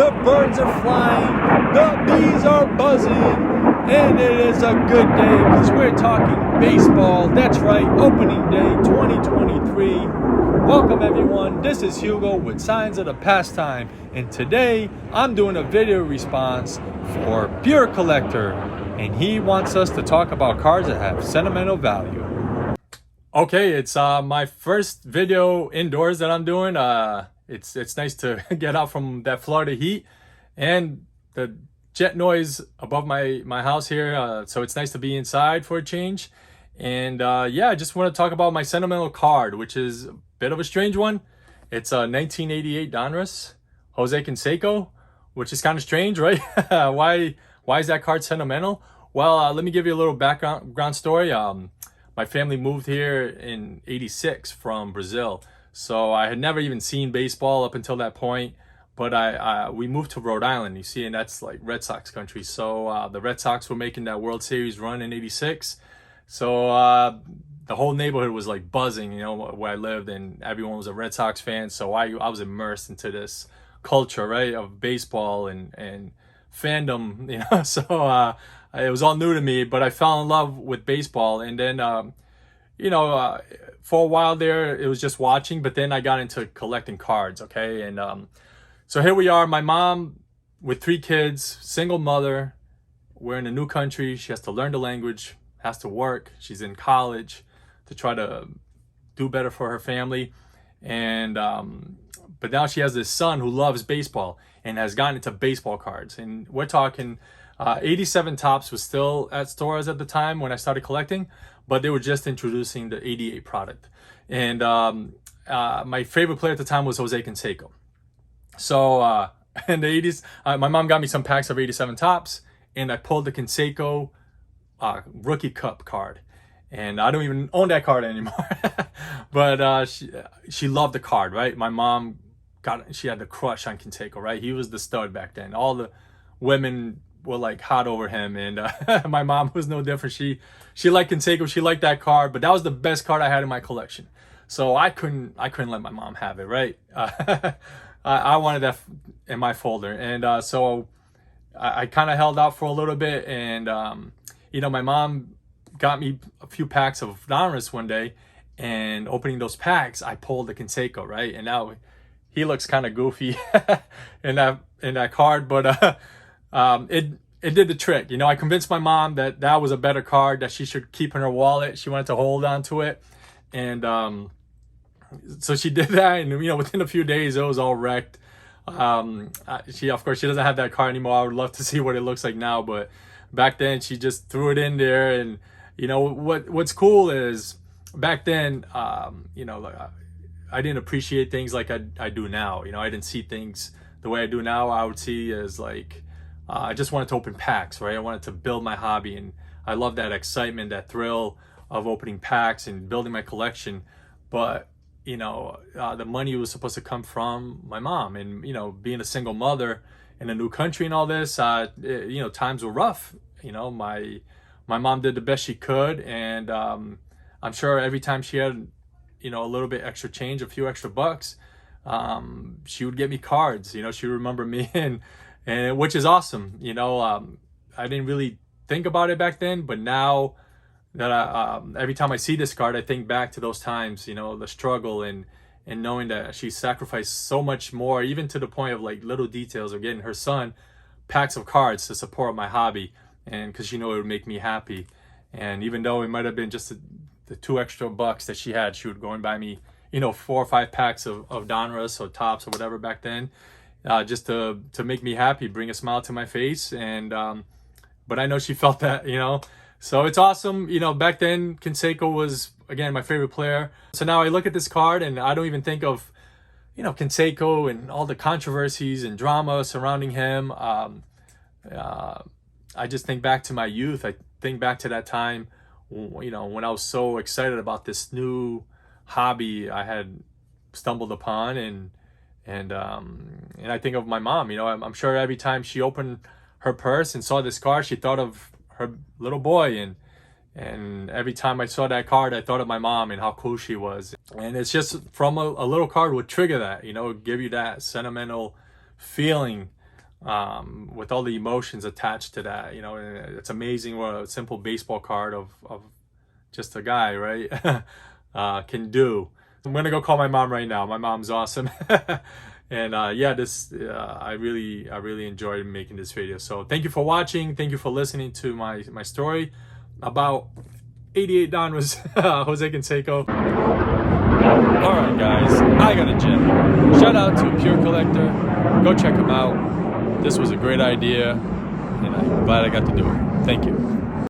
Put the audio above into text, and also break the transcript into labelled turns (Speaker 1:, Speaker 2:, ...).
Speaker 1: the birds are flying, the bees are buzzing, and it is a good day because we're talking baseball. That's right, opening day 2023. Welcome everyone, this is Hugo with Signs of the Pastime, and today I'm doing a video response for Pure Collector, and he wants us to talk about cards that have sentimental value. Okay, it's my first video indoors that I'm doing. It's nice to get out from that Florida heat and the jet noise above my house here. So it's nice to be inside for a change. And yeah, I just want to talk about my sentimental card, which is a bit of a strange one. It's a 1988 Donruss Jose Canseco, which is kind of strange, right? Why is that card sentimental? Well, let me give you a little background story. My family moved here in '86 from Brazil, so I had never even seen baseball up until that point. But we moved to Rhode Island, you see, and that's like Red Sox country. So the Red Sox were making that World Series run in '86. So the whole neighborhood was like buzzing, you know, where I lived, and everyone was a Red Sox fan. So I was immersed into this culture, right, of baseball and fandom, you know. So it was all new to me, but I fell in love with baseball. And then, for a while there, it was just watching, but then I got into collecting cards, okay? And so here we are, my mom with 3 kids, single mother. We're in a new country. She has to learn the language, has to work. She's in college to try to do better for her family. And but now she has this son who loves baseball and has gotten into baseball cards. And we're talking 87 Topps was still at stores at the time when I started collecting, but they were just introducing the 88 product. And my favorite player at the time was Jose Canseco. So in the 80s, my mom got me some packs of 87 Topps, and I pulled the Canseco Rookie Cup card. And I don't even own that card anymore. But she loved the card, right? My mom she had the crush on Canseco, right? He was the stud back then. All the women were like hot over him, and my mom was no different. She liked Canseco, she liked that card, but that was the best card I had in my collection. So I couldn't let my mom have it, right? I wanted that in my folder, and so I kind of held out for a little bit, and my mom got me a few packs of Donruss one day, and opening those packs, I pulled the Canseco, right? And now he looks kind of goofy in that card, but it did the trick. You know, I convinced my mom that was a better card that she should keep in her wallet. She wanted to hold on to it, and so she did that. And within a few days, it was all wrecked. She doesn't have that card anymore. I would love to see what it looks like now, but back then she just threw it in there. And what's cool is back then, I didn't appreciate things like I do now. I didn't see things the way I do now. I would see as like, I just wanted to open packs, right? I wanted to build my hobby, and I love that excitement, that thrill of opening packs and building my collection. But, the money was supposed to come from my mom, and, being a single mother in a new country and all this, times were rough. My mom did the best she could, and I'm sure every time she had, a little bit extra change, a few extra bucks, she would get me cards. She would remember me, and which is awesome. I didn't really think about it back then, but now that every time I see this card, I think back to those times, the struggle and knowing that she sacrificed so much more, even to the point of like little details of getting her son packs of cards to support my hobby, and because it would make me happy. And even though it might have been just the 2 extra bucks that she had, she would go and buy me 4 or 5 packs of Donruss or Topps or whatever back then, just to make me happy, bring a smile to my face. And but I know she felt that, so it's awesome. Back then Canseco was, again, my favorite player. So now I look at this card and I don't even think of Canseco and all the controversies and drama surrounding him. I just think back to my youth. I think back to that time, when I was so excited about this new hobby I had stumbled upon, and I think of my mom. I'm sure every time she opened her purse and saw this card, she thought of her little boy, and every time I saw that card, I thought of my mom and how cool she was. And it's just from a little card would trigger that, give you that sentimental feeling with all the emotions attached to that. You know, and it's amazing what a simple baseball card of just a guy, right, can do. I'm gonna go call my mom right now. My mom's awesome. And yeah, I really enjoyed making this video. So thank you for watching. Thank you for listening to my story about 88 Don was Jose Canseco. All right, guys, I got a gym. Shout out to Pure Collector. Go check him out. This was a great idea, and I'm glad I got to do it. Thank you.